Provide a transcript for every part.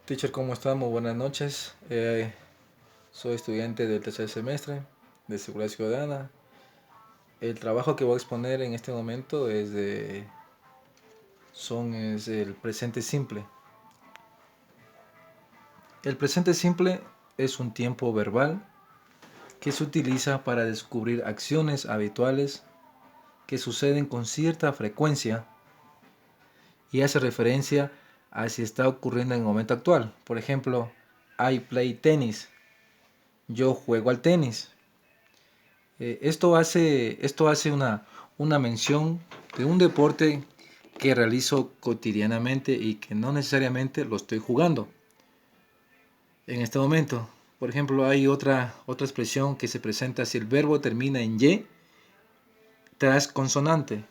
Teacher, ¿cómo está? Muy buenas noches. Soy estudiante del tercer semestre de Seguridad Ciudadana. El trabajo que voy a exponer en este momento es el presente simple. El presente simple es un tiempo verbal que se utiliza para descubrir acciones habituales que suceden con cierta frecuencia y hace referencia a si está ocurriendo en el momento actual. Por ejemplo, I play tennis. Yo juego al tenis. Esto hace una mención de un deporte que realizo cotidianamente y que no necesariamente lo estoy jugando en este momento. Por ejemplo, hay otra expresión que se presenta si el verbo termina en y tras consonante.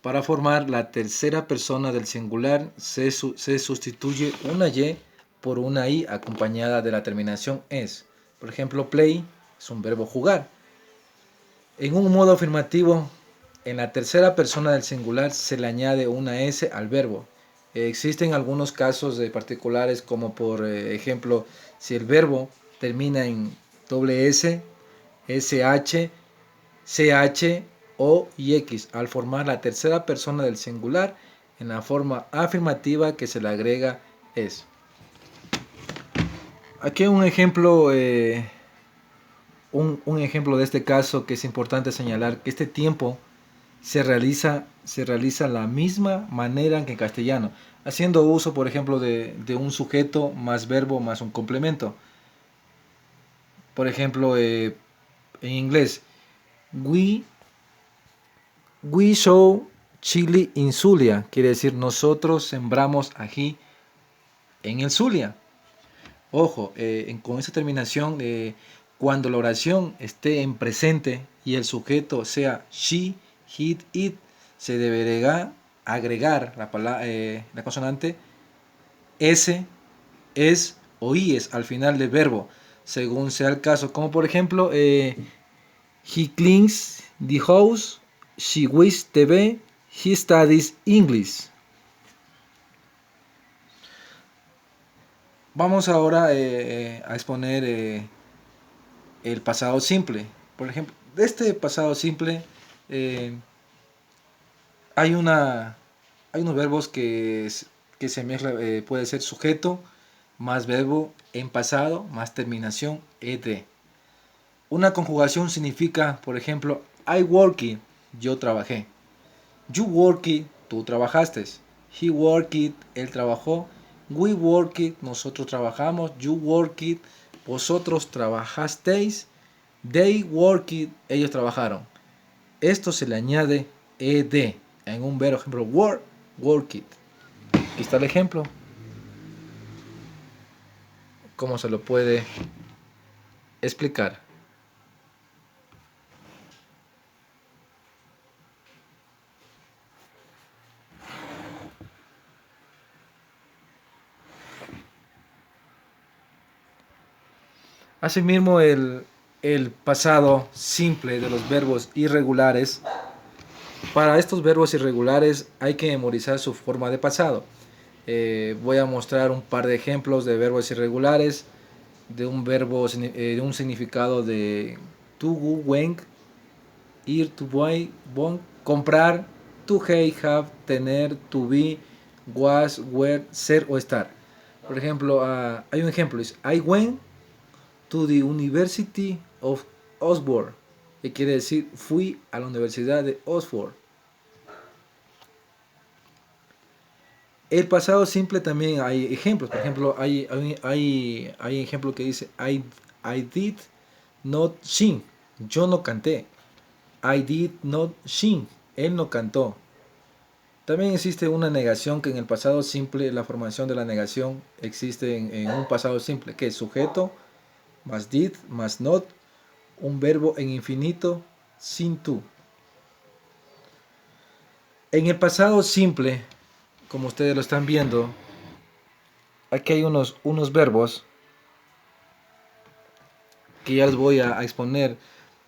Para formar la tercera persona del singular se sustituye una y por una i acompañada de la terminación es. Por ejemplo, play es un verbo jugar. En un modo afirmativo, en la tercera persona del singular se le añade una S al verbo. Existen algunos casos de particulares como por ejemplo, si el verbo termina en doble S, SH, CH o y X al formar la tercera persona del singular en la forma afirmativa que se le agrega es. Aquí hay un ejemplo de este caso que es importante señalar que este tiempo se realiza la misma manera que en castellano, haciendo uso, por ejemplo, de un sujeto más verbo más un complemento. Por ejemplo, en inglés, we, we sow chili in Zulia, quiere decir nosotros sembramos ají en el Zulia. Ojo, con esta terminación, cuando la oración esté en presente y el sujeto sea she, he, it, se deberá agregar la consonante s, es o ies al final del verbo, según sea el caso. Como por ejemplo, he cleans the house, she watches TV, he studies English. Vamos ahora a exponer el pasado simple. Por ejemplo, de este pasado simple eh, hay hay unos verbos que se mezclan, puede ser sujeto más verbo en pasado más terminación ed. Una conjugación significa, por ejemplo, I worked, yo trabajé. You worked, tú trabajaste. He worked, él trabajó. We worked, nosotros trabajamos. You worked, vosotros trabajasteis. They worked, ellos trabajaron. Esto se le añade ed en un verbo, ejemplo, work, worked. Aquí está el ejemplo. ¿Cómo se lo puede explicar? Asimismo, el pasado simple de los verbos irregulares. Para estos verbos irregulares hay que memorizar su forma de pasado. Voy a mostrar un par de ejemplos de verbos irregulares, de un significado de to, go, went, ir, to buy, bon, comprar, to have, tener, to be, was, were, ser o estar. Por ejemplo, hay un ejemplo, es I went to the University of Oxford, que quiere decir fui a la Universidad de Oxford. El pasado simple también hay ejemplos. Por ejemplo, hay ejemplo que dice I did not sing. Yo no canté. I did not sing. Él no cantó. También existe una negación que en el pasado simple, la formación de la negación existe en un pasado simple, que es sujeto, más did, más not, un verbo en infinito, sin tú. En el pasado simple, como ustedes lo están viendo, aquí hay unos verbos que ya les voy a exponer,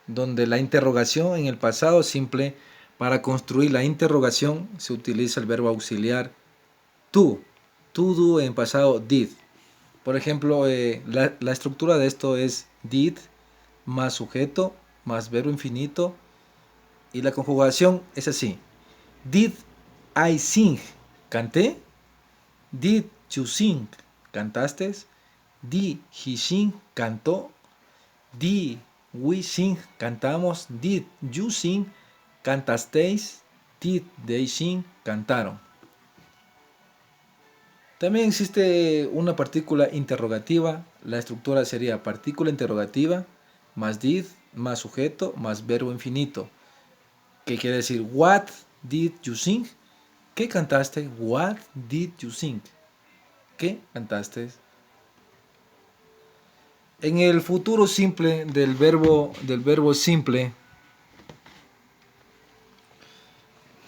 donde la interrogación en el pasado simple, para construir la interrogación se utiliza el verbo auxiliar to. To do en pasado did. Por ejemplo, la estructura de esto es did más sujeto más verbo infinito, y la conjugación es así. Did I sing? ¿Canté? Did you sing? ¿Cantaste? Did he sing? ¿Cantó? Did we sing? ¿Cantamos? Did you sing? ¿Cantasteis? Did they sing? ¿Cantaron? También existe una partícula interrogativa. La estructura sería partícula interrogativa más did más sujeto más verbo infinito. ¿Qué quiere decir? What did you sing? ¿Qué cantaste? What did you sing? ¿Qué cantaste? En el futuro simple del verbo simple,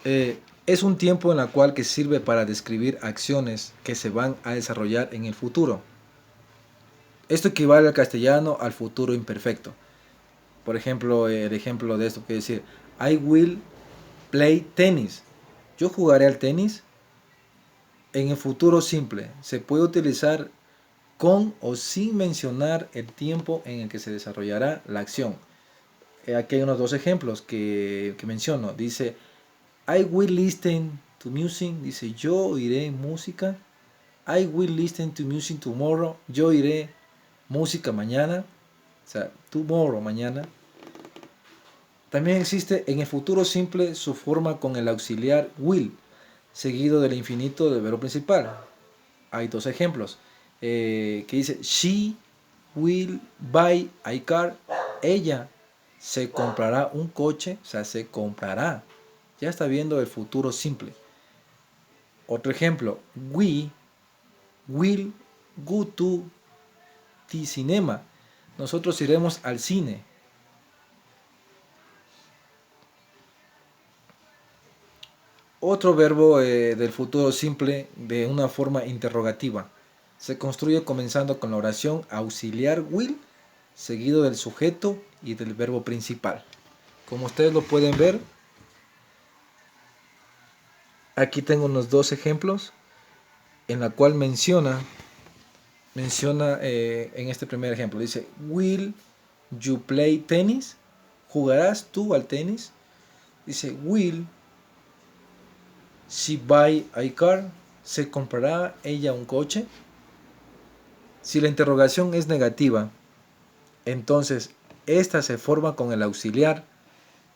es un tiempo en el cual que sirve para describir acciones que se van a desarrollar en el futuro. Esto equivale al castellano al futuro imperfecto. Por ejemplo, el ejemplo de esto quiere decir I will play tennis. Yo jugaré al tenis. En el futuro simple se puede utilizar con o sin mencionar el tiempo en el que se desarrollará la acción. Aquí hay unos dos ejemplos que menciono. Dice I will listen to music. Dice yo oiré música. I will listen to music tomorrow. Yo oiré música mañana. O sea, tomorrow, mañana. También existe en el futuro simple su forma con el auxiliar will, seguido del infinito del verbo principal. Hay dos ejemplos. Que dice, she will buy a car. Ella se comprará un coche, o sea, se comprará. Ya está viendo el futuro simple. Otro ejemplo, we will go to the cinema. Nosotros iremos al cine. Otro verbo del futuro simple de una forma interrogativa. Se construye comenzando con la oración auxiliar will, seguido del sujeto y del verbo principal. Como ustedes lo pueden ver, aquí tengo unos dos ejemplos en la cual menciona en este primer ejemplo, dice, will you play tennis? ¿Jugarás tú al tenis? Dice, will she buy a car? ¿Se comprará ella un coche? Si la interrogación es negativa, entonces esta se forma con el auxiliar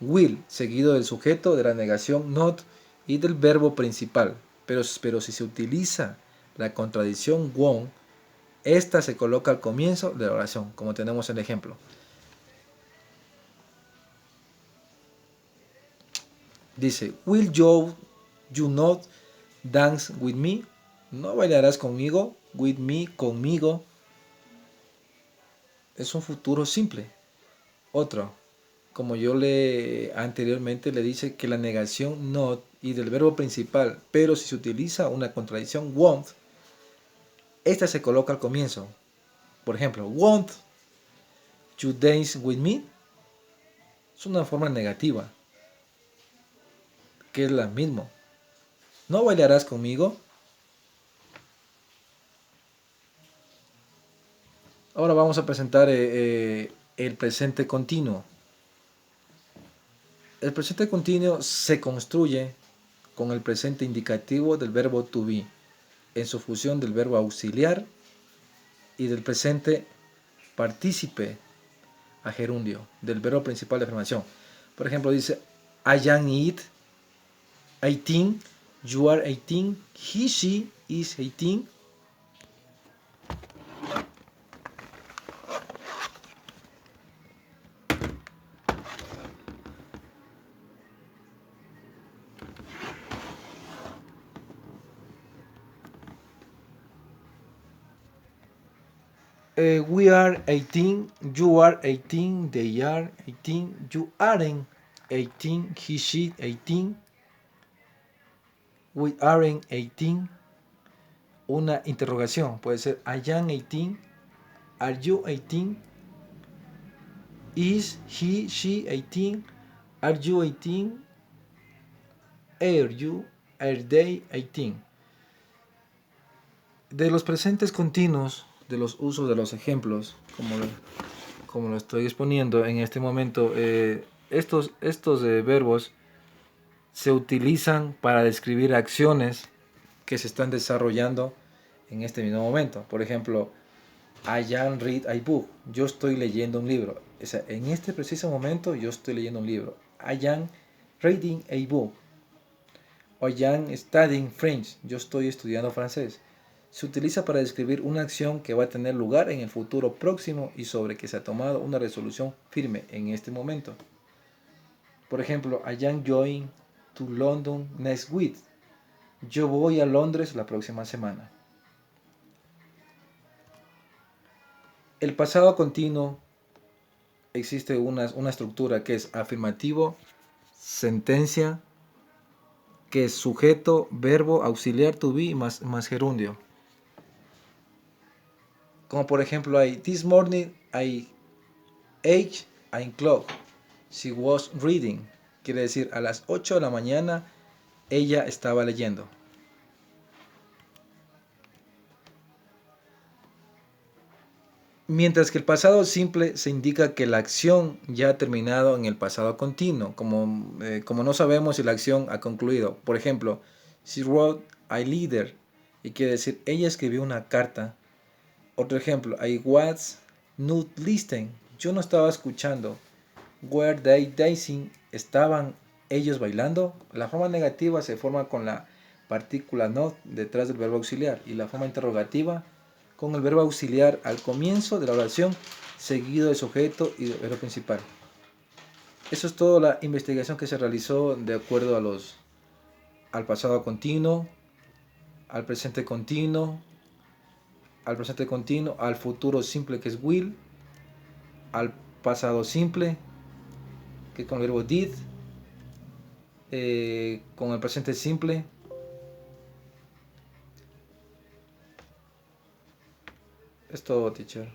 will, seguido del sujeto, de la negación not y del verbo principal. Pero si se utiliza la contradicción won't, esta se coloca al comienzo de la oración, como tenemos el ejemplo. Dice, will you not dance with me? ¿No bailarás conmigo? With me, conmigo. Es un futuro simple. Otro, como yo anteriormente le dice que la negación not y del verbo principal, pero si se utiliza una contradicción won't, esta se coloca al comienzo. Por ejemplo, won't you dance with me? Es una forma negativa, que es la misma. ¿No bailarás conmigo? Ahora vamos a presentar el presente continuo. El presente continuo se construye con el presente indicativo del verbo to be, en su fusión del verbo auxiliar y del presente partícipe a gerundio, del verbo principal de afirmación. Por ejemplo, dice, I am 18, you are 18, he, she is 18. We are 18, you are 18, they are 18, you aren't 18, he, she 18, we aren't 18. Una interrogación puede ser I am 18, are you 18, is he, she 18, are you 18, are they 18. De los presentes continuos usos de los ejemplos, como lo estoy exponiendo en este momento. Estos verbos se utilizan para describir acciones que se están desarrollando en este mismo momento. Por ejemplo, I am read a book. Yo estoy leyendo un libro. O sea, en este preciso momento yo estoy leyendo un libro. I am reading a book. O I am studying French. Yo estoy estudiando francés. Se utiliza para describir una acción que va a tener lugar en el futuro próximo y sobre que se ha tomado una resolución firme en este momento. Por ejemplo, I am going to London next week. Yo voy a Londres la próxima semana. El pasado continuo existe una estructura que es afirmativo, sentencia, que es sujeto, verbo, auxiliar, to be más gerundio. Como por ejemplo hay this morning I ate a clock. She was reading. Quiere decir a las 8 de la mañana ella estaba leyendo. Mientras que el pasado simple se indica que la acción ya ha terminado en el pasado continuo, como no sabemos si la acción ha concluido. Por ejemplo, she wrote a letter, y quiere decir ella escribió una carta. Otro ejemplo, I was not listening, yo no estaba escuchando. Were they dancing, estaban ellos bailando. La forma negativa se forma con la partícula not detrás del verbo auxiliar y la forma interrogativa con el verbo auxiliar al comienzo de la oración, seguido del sujeto y del verbo principal. Eso es toda la investigación que se realizó de acuerdo al pasado continuo, al presente continuo, al futuro simple que es will, al pasado simple que es con el verbo did, con el presente simple. Es todo, teacher.